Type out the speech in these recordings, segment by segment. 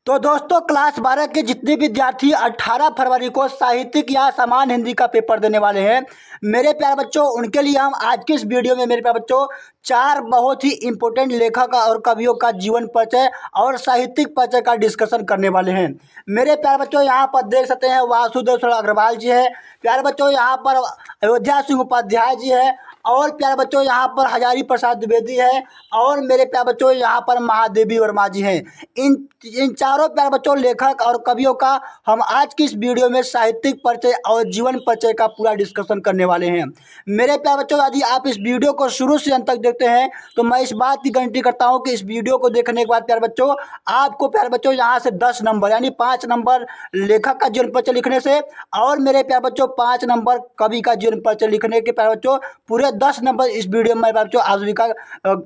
तो दोस्तों क्लास 12 के जितने विद्यार्थी 18 फरवरी को साहित्यिक या सामान्य हिंदी का पेपर देने वाले हैं मेरे प्यारे बच्चों, उनके लिए हम आज की इस वीडियो में मेरे प्यारे बच्चों 4 बहुत ही इंपॉर्टेंट लेखक और कवियों का जीवन परिचय और साहित्यिक परिचय का डिस्कशन करने वाले हैं। मेरे प्यारे बच्चों यहाँ पर देख सकते हैं वासुदेव अग्रवाल जी है, प्यारे बच्चों यहाँ पर अयोध्या सिंह उपाध्याय जी है, और प्यारे बच्चों यहाँ पर हजारी प्रसाद द्विवेदी है, और मेरे प्यारे बच्चों यहाँ पर महादेवी वर्मा जी हैं। इन चारों प्यारे बच्चों लेखक और कवियों का हम आज की इस वीडियो में साहित्यिक परिचय और जीवन परिचय का पूरा डिस्कशन करने वाले हैं। मेरे प्यारे बच्चों, यदि आप इस वीडियो को शुरू से अंत तक देखते हैं तो मैं इस बात की गारंटी करता हूँ कि इस वीडियो को देखने के बाद प्यारे बच्चों आपको प्यारे बच्चों यहाँ से 10 नंबर यानी 5 नंबर लेखक का जीवन परिचय लिखने से और मेरे प्यारे बच्चों 5 नंबर कवि का जीवन परिचय लिखने के प्यारे बच्चों पूरे 10 नंबर इस वीडियो में प्यारे बच्चों आज का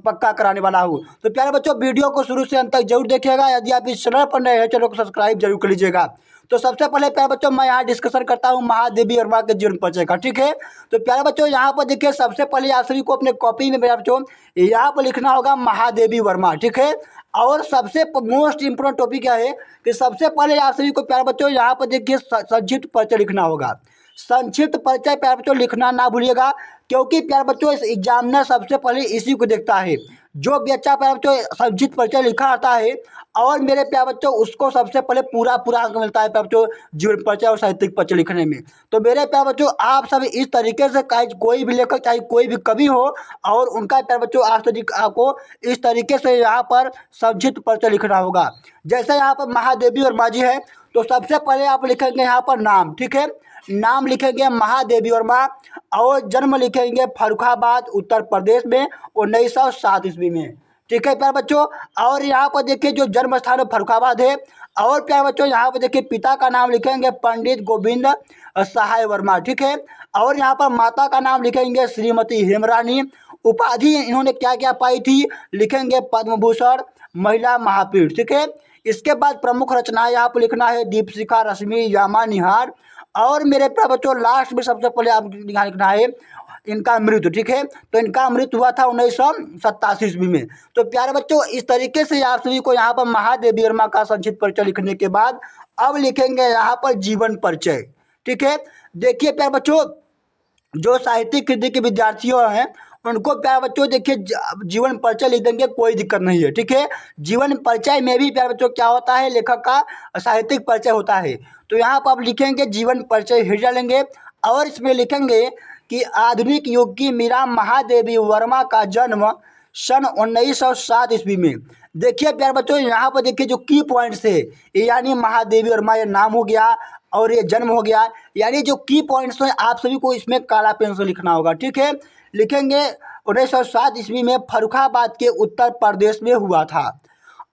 पक्का कराने वाला हूँ। तो प्यारे बच्चों वीडियो को शुरू से अंत तक जरूर देखिएगा। यदि आप इस चैनल पर नए हैं चैनल को सब्सक्राइब जरूर कर लीजिएगा। तो सबसे पहले प्यारे बच्चों मैं यहाँ डिस्कशन करता हूँ महादेवी वर्मा के जीवन परिचय का, ठीक है। तो प्यारे बच्चों यहाँ पर देखिए सबसे पहले आप सभी को अपने कॉपी में प्यारे बच्चों यहाँ पर लिखना होगा महादेवी वर्मा, ठीक है। और सबसे मोस्ट इंपोर्टेंट टॉपिक क्या है कि सबसे पहले आप सभी को प्यारे बच्चों यहाँ पर देखिए संक्षिप्त परिचय लिखना होगा। संक्षिप्त परिचय प्यारे बच्चों लिखना ना भूलिएगा, क्योंकि प्यारे बच्चों इस एग्जामिनर सबसे पहले इसी को देखता है। जो बच्चा प्यारे बच्चों संक्षिप्त परिचय लिखा आता है और मेरे प्यारे बच्चों उसको सबसे पहले पूरा अंक मिलता है प्यारे बच्चों जीवन परिचय और साहित्यिक परिचय लिखने में। तो मेरे प्यारे बच्चों आप सब इस तरीके से कोई भी लेखक चाहे कोई भी कवि हो और उनका प्यारे बच्चों आपको इस तरीके से यहाँ पर संक्षिप्त परिचय लिखना होगा। जैसे यहाँ पर महादेवी वर्मा जी है तो सबसे पहले आप लिखेंगे यहाँ पर नाम, ठीक है। नाम लिखेंगे महादेवी वर्मा और जन्म लिखेंगे फर्रुखाबाद उत्तर प्रदेश में 1907 ईस्वी में, ठीक है प्यारे बच्चों। और यहाँ पर देखिए जो जन्म स्थान फर्रुखाबाद है। और प्यारे बच्चों यहाँ पर देखिए पिता का नाम लिखेंगे पंडित गोविंद सहाय वर्मा, ठीक है। और यहाँ पर माता का नाम लिखेंगे श्रीमती हेमरानी। उपाधि इन्होंने क्या क्या पाई थी लिखेंगे पद्म भूषण, महिला महापीठ, ठीक है। इसके बाद प्रमुख रचनाएं यहाँ पर लिखना है दीपशिखा, रश्मि, यामा, निहार। और मेरे प्यारे बच्चों लास्ट में सबसे पहले आप यहाँ लिखना है इनका मृत्यु, ठीक है। तो इनका मृत्यु हुआ था 1987 ईस्वी में। तो प्यारे बच्चों इस तरीके से आप सभी को यहाँ पर महादेवी वर्मा का संक्षिप्त परिचय लिखने के बाद अब लिखेंगे यहाँ पर जीवन परिचय, ठीक है। देखिए प्यारे बच्चों जो साहित्यिक हिंदी के विद्यार्थियों हैं उनको प्यारे बच्चों देखिए जीवन परिचय लिख देंगे, कोई दिक्कत नहीं है, ठीक है। जीवन परिचय में भी प्यारे बच्चों क्या होता है लेखक का साहित्यिक परिचय होता है। तो यहाँ पर आप लिखेंगे जीवन परिचय हिट डालेंगे और इसमें लिखेंगे कि आधुनिक युग की मीरा महादेवी वर्मा का जन्म सन 1907 ईस्वी में। देखिए प्यारे बच्चों यहाँ पर देखिए जो की पॉइंट्स है यानी महादेवी वर्मा ये नाम हो गया और ये जन्म हो गया, यानी जो की पॉइंट्स हैं आप सभी को इसमें काला पेन से लिखना होगा, ठीक है। लिखेंगे 1907 ईस्वी में फर्रुखाबाद के उत्तर प्रदेश में हुआ था।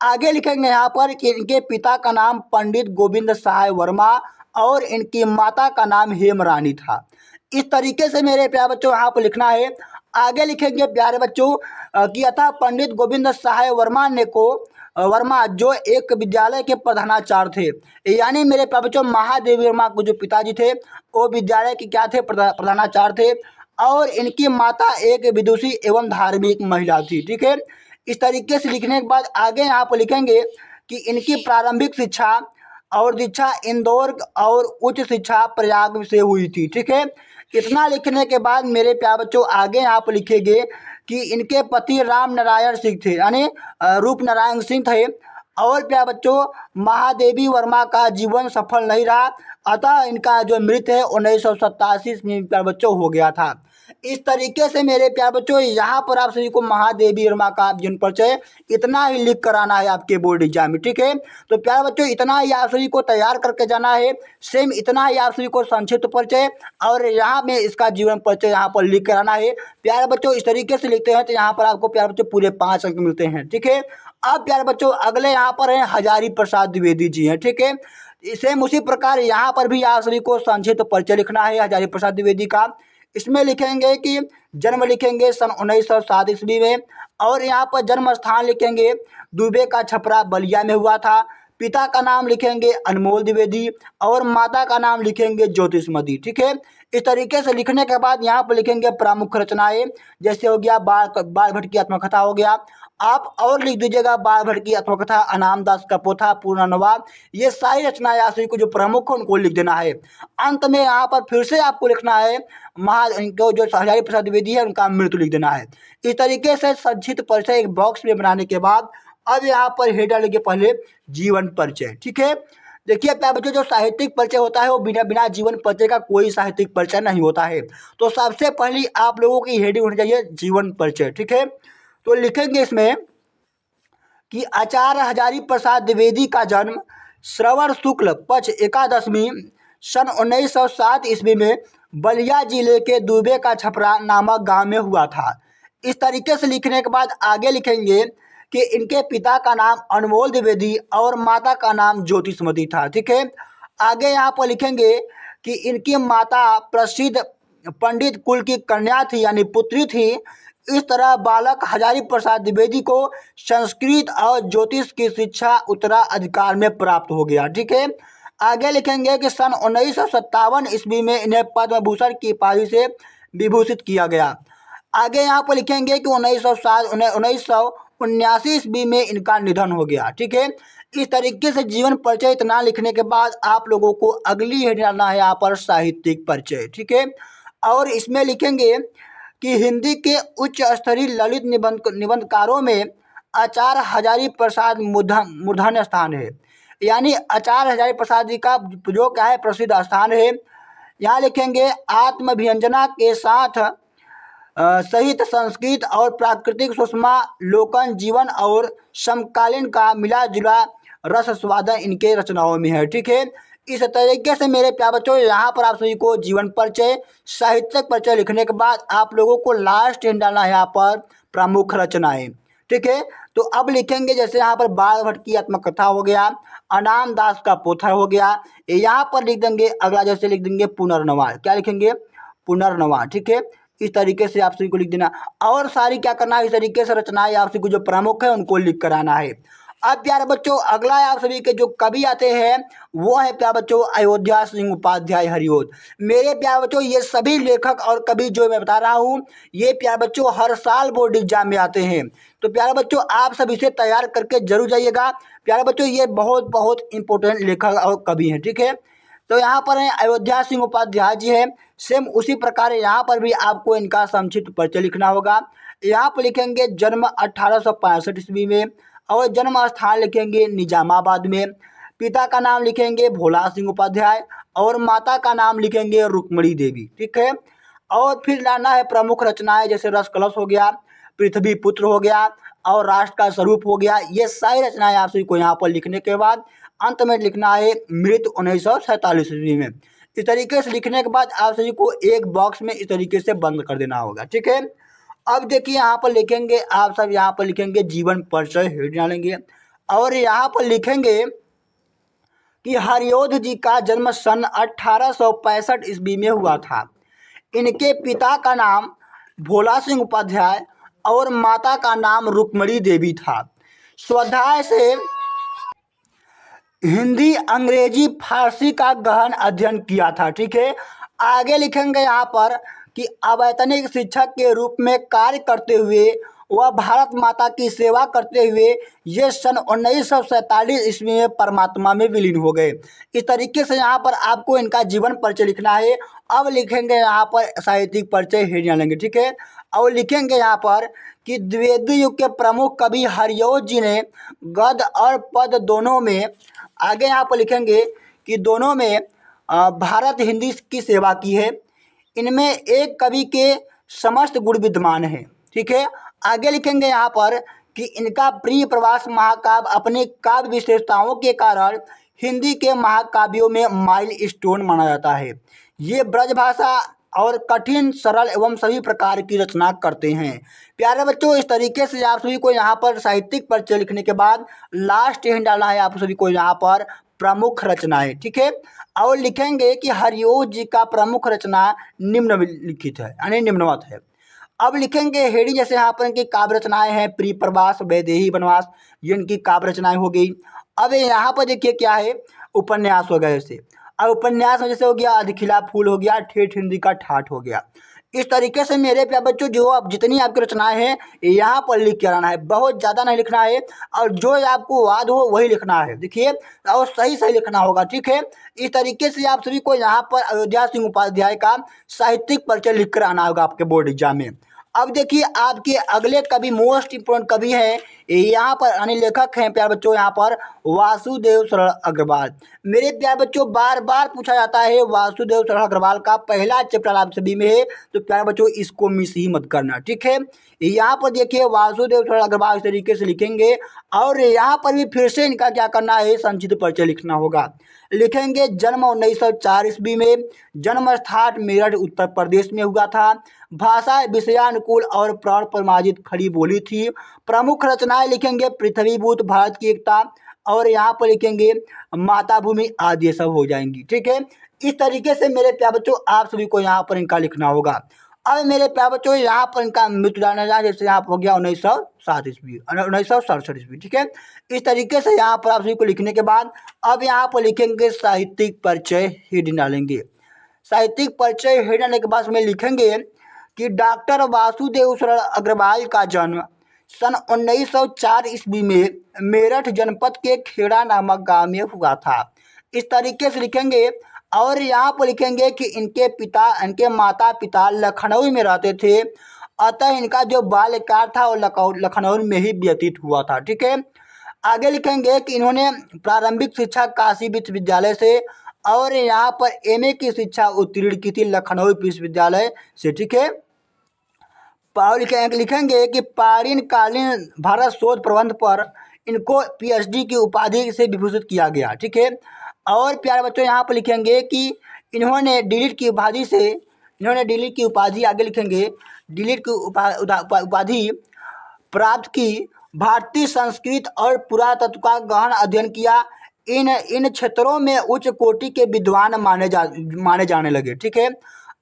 आगे लिखेंगे यहाँ पर कि इनके पिता का नाम पंडित गोविंद सहाय वर्मा और इनकी माता का नाम हेमरानी था। इस तरीके से मेरे प्यारे बच्चों यहाँ पर लिखना है। आगे लिखेंगे प्यारे बच्चों कि अतः पंडित गोविंद सहाय वर्मा जो एक विद्यालय के प्रधानाचार्य थे, यानी मेरे प्यारे बच्चों महादेवी वर्मा को जो पिताजी थे वो विद्यालय के क्या थे, प्रधानाचार्य थे। और इनकी माता एक विदुषी एवं धार्मिक महिला थी, ठीक है। इस तरीके से लिखने के बाद आगे यहाँ पर लिखेंगे कि इनकी प्रारंभिक शिक्षा और दीक्षा इंदौर और उच्च शिक्षा प्रयाग से हुई थी, ठीक है। इतना लिखने के बाद मेरे प्यारे बच्चों आगे यहाँ पर लिखेंगे कि इनके पति राम नारायण सिंह थे यानी रूप नारायण सिंह थे। और प्यारे बच्चों महादेवी वर्मा का जीवन सफल नहीं रहा, अतः इनका जो मृत्यु है 1987 में प्यारे बच्चों हो गया था। इस तरीके से मेरे प्यारे बच्चों यहाँ पर आप सभी को महादेवी वर्मा का जीवन परिचय इतना ही लिख कर आना है आपके बोर्ड एग्जाम में, ठीक है। तो प्यारे बच्चों इतना ही आप सभी को तैयार करके जाना है। सेम इतना ही आप सभी को संक्षिप्त परिचय और यहाँ में इसका जीवन परिचय यहाँ पर लिख कर आना है। प्यारे बच्चों इस तरीके से लिखते हैं तो यहाँ पर आपको प्यारे बच्चों पूरे 5 अंक मिलते हैं, ठीक है। अब प्यारे बच्चों अगले यहाँ पर हैं हजारी प्रसाद द्विवेदी जी हैं, ठीक है। सेम उसी प्रकार यहाँ पर भी आप सभी को संक्षिप्त परिचय लिखना है हजारी प्रसाद द्विवेदी का। इसमें लिखेंगे कि जन्म लिखेंगे सन 1907 ईस्वी में और यहाँ पर जन्म स्थान लिखेंगे दुबे का छपरा बलिया में हुआ था। पिता का नाम लिखेंगे अनमोल द्विवेदी और माता का नाम लिखेंगे ज्योतिषमती, ठीक है। इस तरीके से लिखने के बाद यहाँ पर लिखेंगे प्रमुख रचनाएं, जैसे हो गया बाल भट्ट की आत्मकथा हो गया आप और लिख दीजिएगा बाण भट्ट की आत्मकथा, अनाम दास का पोथा, पूर्णनवा, ये सारी रचनाएं आप सभी को जो प्रमुख है उनको लिख देना है। अंत में यहाँ पर फिर से आपको लिखना है इनको जो हजारी प्रसाद द्विवेदी है उनका मृत्यु लिख देना है। इस तरीके से संक्षिप्त परिचय एक बॉक्स में बनाने के बाद अब यहाँ पर हेड डालेंगे पहले जीवन परिचय। ठीक है, देखिए प्यारे बच्चों, जो साहित्यिक परिचय होता है वो बिना बिना जीवन परिचय का कोई साहित्यिक परिचय नहीं होता है। तो सबसे पहली आप लोगों की हेडिंग होनी चाहिए जीवन परिचय। ठीक है, तो लिखेंगे इसमें कि आचार्य हजारी प्रसाद द्विवेदी का जन्म श्रवण शुक्ल पक्ष एकादशमी सन 1907 ईस्वी में बलिया जिले के दुबे का छपरा नामक गांव में हुआ था। इस तरीके से लिखने के बाद आगे लिखेंगे कि इनके पिता का नाम अनमोल द्विवेदी और माता का नाम ज्योतिषमती था। ठीक है, आगे यहाँ पर लिखेंगे कि इनकी माता प्रसिद्ध पंडित कुल की कन्या थी यानी पुत्री थी। इस तरह बालक हजारी प्रसाद द्विवेदी को संस्कृत और ज्योतिष की शिक्षा उत्तराधिकार में प्राप्त हो गया। ठीक है, आगे लिखेंगे कि सन 1957 ईस्वी में इन्हें पद्म भूषण की उपाधि से विभूषित किया गया। आगे यहाँ पर लिखेंगे कि 1979 ईस्वी में इनका निधन हो गया। ठीक है, इस तरीके से जीवन परिचय इतना लिखने के बाद आप लोगों को अगली हेड डालना है यहाँ पर साहित्यिक परिचय। ठीक है, और इसमें लिखेंगे कि हिंदी के उच्च स्तरीय ललित निबंधकारों में आचार्य हजारी प्रसाद मूर्धन्य स्थान है, यानी आचार्य हजारी प्रसाद जी का जो क्या है प्रसिद्ध स्थान है। यहाँ लिखेंगे आत्मभियंजना के साथ सहित संस्कृत और प्राकृतिक सुषमा लोकन जीवन और समकालीन का मिला जुला रस स्वादन इनके रचनाओं में है। ठीक है, इस तरीके से मेरे प्यारे बच्चों यहाँ पर आप सभी को जीवन परिचय साहित्यिक परिचय लिखने के बाद आप लोगों को लास्ट एंड डालना है यहाँ पर प्रमुख रचनाएं। ठीक है, तो अब लिखेंगे जैसे यहाँ पर बाण भट्ट की आत्मकथा हो गया, अनाम दास का पोथा हो गया, यहाँ पर लिख देंगे अगला जैसे लिख देंगे पुनर्नवा। क्या लिखेंगे? पुनर्नवा। ठीक है, इस तरीके से आप सभी को लिख देना और सारी क्या करना है इस तरीके से रचनाएं आप सभी को जो प्रमुख है उनको लिख कर आना है। अब प्यारे बच्चों अगला आप सभी के जो कवि आते हैं वो है प्यारे बच्चों अयोध्या सिंह उपाध्याय हरिओद। मेरे प्यारे बच्चों ये सभी लेखक और कवि जो मैं बता रहा हूँ ये प्यारे बच्चों हर साल बोर्ड एग्जाम में आते हैं। तो प्यारे बच्चों आप सब इसे तैयार करके जरूर जाइएगा। प्यारे बच्चों ये बहुत बहुत इंपॉर्टेंट लेखक और कवि हैं। ठीक है, तो यहाँ पर है अयोध्या सिंह उपाध्याय जी हैं। सेम उसी प्रकार यहाँ पर भी आपको इनका संक्षिप्त परिचय लिखना होगा। यहाँ पर लिखेंगे जन्म 1865 ईस्वी में और जन्म स्थान लिखेंगे निजामाबाद में। पिता का नाम लिखेंगे भोला सिंह उपाध्याय और माता का नाम लिखेंगे रुक्मणी देवी। ठीक है, और फिर लाना है प्रमुख रचनाएं जैसे रस कलश हो गया, पृथ्वी पुत्र हो गया और राष्ट्र का स्वरूप हो गया। ये सारी रचनाएं आप सभी को यहाँ पर लिखने के बाद अंत में लिखना है मृत 1947 ईस्वी में। इस तरीके से लिखने के बाद आप सभी को एक बॉक्स में इस तरीके से बंद कर देना होगा। ठीक है, अब देखिए यहाँ पर लिखेंगे आप सब यहाँ पर लिखेंगे जीवन परिचय हेड डालेंगे और यहाँ पर लिखेंगे कि हरिओध जी का जन्म सन 1865 ईस्वी में हुआ था। इनके पिता का नाम भोला सिंह उपाध्याय और माता का नाम रुक्मणी देवी था। स्वाध्याय से हिंदी अंग्रेजी फारसी का गहन अध्ययन किया था। ठीक है, आगे लिखेंगे यहाँ पर कि अवैतनिक शिक्षक के रूप में कार्य करते हुए वह भारत माता की सेवा करते हुए ये सन 1947 ईस्वी में परमात्मा में विलीन हो गए। इस तरीके से यहाँ पर आपको इनका जीवन परिचय लिखना है। अब लिखेंगे यहाँ पर साहित्यिक परिचय हेडिंग लेंगे। ठीक है, और लिखेंगे यहाँ पर कि द्विवेदी युग के प्रमुख कवि हरिओध जी ने गद्य और पद दोनों में आगे यहाँ पर लिखेंगे कि दोनों में भारत हिंदी की सेवा की है। इनमें एक कवि के समस्त गुण विद्यमान हैं। ठीक है, आगे लिखेंगे यहाँ पर कि इनका प्रिय प्रवास महाकाव्य अपनी काव्य विशेषताओं के कारण हिंदी के महाकाव्यों में माइल स्टोन माना जाता है। ये ब्रज भाषा और कठिन सरल एवं सभी प्रकार की रचना करते हैं। प्यारे बच्चों इस तरीके से आप सभी को यहाँ पर साहित्यिक परिचय लिखने के बाद लास्ट एंड डालना है आप सभी को यहाँ पर प्रमुख रचनाएं। ठीक है, और लिखेंगे कि हरिओध जी का प्रमुख रचना निम्नलिखित है यानी निम्नवत है। अब लिखेंगे हेडिंग जैसे यहाँ पर इनकी काव्य रचनाएं हैं प्रिय प्रवास वैदेही वनवास, ये इनकी काव्य रचनाएं हो गई। अब यहाँ पर देखिए क्या है उपन्यास हो गया। जैसे अब उपन्यास में जैसे हो गया अधिखिला फूल हो गया, ठेठ हिंदी का ठाठ हो गया। इस तरीके से मेरे प्यारे बच्चों जो आप जितनी आपकी रचनाएं हैं यहाँ पर लिख के आना है, बहुत ज़्यादा नहीं लिखना है और जो आपको याद हो वही लिखना है। देखिए और सही सही लिखना होगा, ठीक है। इस तरीके से आप सभी को यहाँ पर अयोध्या सिंह उपाध्याय का साहित्यिक परिचय लिख कर आना होगा आपके बोर्ड एग्जाम में। अब देखिए आपके अगले कवि, मोस्ट इम्पोर्टेंट कवि हैं यहाँ पर, यानी लेखक हैं प्यारे बच्चों यहाँ पर वासुदेव सरल अग्रवाल। मेरे प्यारे बच्चों बार बार पूछा जाता है वासुदेव सरल अग्रवाल का पहला चैप्टर आप सभी में है, तो प्यारे बच्चों इसको मिस ही मत करना, ठीक है। यहाँ पर देखिए वासुदेव सरल अग्रवाल इस तरीके से लिखेंगे और यहाँ पर भी फिर से इनका क्या करना है, संक्षिप्त परिचय लिखना होगा। लिखेंगे जन्म 1904 ईस्वी में, जन्म स्थान मेरठ उत्तर प्रदेश में हुआ था, भाषा विषयानुकूल और प्राण परिमार्जित खड़ी बोली थी। प्रमुख रचनाएं लिखेंगे पृथ्वीभूत भारत की एकता और यहाँ पर लिखेंगे माता भूमि आदि, ये सब हो जाएंगी, ठीक है। इस तरीके से मेरे प्यारे बच्चों आप सभी को यहाँ पर इनका लिखना होगा। अब मेरे प्यारे बच्चों यहाँ पर इनका मृत्यु जाना जाए, जैसे यहाँ पर हो गया 1907 ईस्वी, 1967 ईस्वी, ठीक है। इस तरीके से यहाँ पर आप सभी को लिखने के बाद अब यहाँ पर लिखेंगे साहित्यिक परिचय हेडिंग डालेंगे। साहित्यिक परिचय हेडिंग डालने के बाद में लिखेंगे कि डॉक्टर वासुदेव सरल अग्रवाल का जन्म सन 1904 ईस्वी में मेरठ जनपद के खेड़ा नामक गांव में हुआ था। इस तरीके से लिखेंगे और यहाँ पर लिखेंगे कि इनके माता पिता लखनऊ में रहते थे, अतः इनका जो बाल्यकाल था वो लखनऊ में ही व्यतीत हुआ था, ठीक है। आगे लिखेंगे कि इन्होंने प्रारंभिक शिक्षा काशी विश्वविद्यालय से और यहाँ पर एमए की शिक्षा उत्तीर्ण की थी लखनऊ विश्वविद्यालय से, ठीक है। और लिखेंगे कि कालीन भारत शोध प्रबंध पर इनको पीएचडी की उपाधि से विभूषित किया गया, ठीक है। और प्यारे बच्चों यहाँ पर लिखेंगे कि इन्होंने डीलिट की उपाधि आगे लिखेंगे, डीलिट की उपाधि प्राप्त की, भारतीय संस्कृत और पुरातत्व का गहन अध्ययन किया, इन क्षेत्रों में उच्च कोटि के विद्वान माने जाने लगे, ठीक है।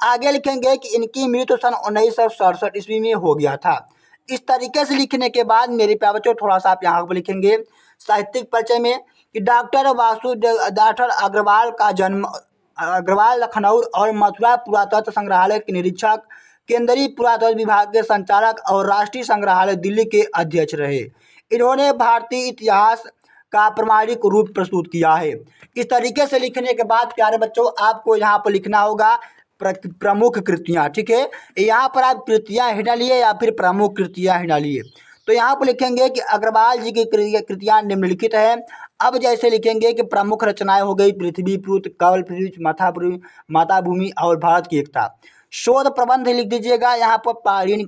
आगे लिखेंगे कि इनकी मृत्यु सन 1967 ईस्वी में हो गया था। इस तरीके से लिखने के बाद मेरे प्यारे बच्चों थोड़ा सा आप यहाँ पर लिखेंगे साहित्यिक परिचय में कि डॉक्टर अग्रवाल का जन्म, अग्रवाल लखनऊ और मथुरा पुरातत्व संग्रहालय के निरीक्षक, केंद्रीय पुरातत्व विभाग के संचालक और राष्ट्रीय संग्रहालय दिल्ली के अध्यक्ष रहे। इन्होंने भारतीय इतिहास का प्रामाणिक रूप प्रस्तुत किया है। इस तरीके से लिखने के बाद प्यारे बच्चों आपको यहाँ पर लिखना होगा प्रमुख कृतियाँ, ठीक है। यहाँ पर आप कृतियाँ ही डालिए या फिर प्रमुख कृतियाँ ही डालिए। तो यहाँ पर लिखेंगे कि अग्रवाल जी की कृतियाँ निम्नलिखित हैं। अब जैसे लिखेंगे कि प्रमुख रचनाएं हो गई पृथ्वी पुत्र, कवल पृथ्वी, माता भूमि और भारत की एकता। शोध प्रबंध लिख दीजिएगा यहाँ पर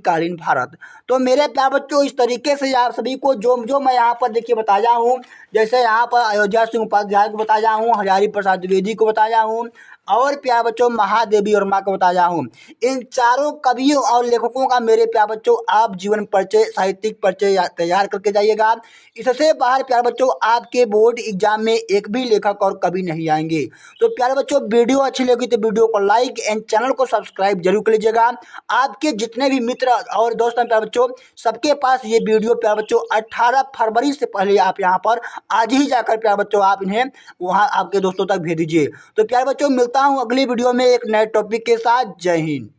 कालीन भारत। तो मेरे प्यारे बच्चों इस तरीके से आप सभी को जो मैं यहाँ पर देखिए बताया हूँ, जैसे यहाँ पर अयोध्या सिंह उपाध्याय को बताया हूँ, हजारी प्रसाद द्विवेदी को बताया हूँ और प्यारे बच्चों महादेवी वर्मा को बताया हूँ। इन चारों कवियों और लेखकों का मेरे प्यारे बच्चों आप जीवन परिचय, साहित्यिक परिचय तैयार करके जाइएगा। इससे बाहर प्यारे बच्चों आपके बोर्ड एग्जाम में एक भी लेखक और कवि नहीं आएंगे। तो प्यारे बच्चों वीडियो अच्छी लगी तो वीडियो को लाइक एंड चैनल को सब्सक्राइब जरूर कर लीजिएगा। आपके जितने भी मित्र और दोस्त हैं प्यारे बच्चों सबके पास ये वीडियो प्यारे बच्चों 18 फरवरी से पहले आप यहाँ पर आज ही जाकर प्यारे बच्चों आप इन्हें वहाँ आपके दोस्तों तक भेज दीजिए। तो प्यारे बच्चों मिलता हूँ अगली वीडियो में एक नए टॉपिक के साथ। जय हिंद।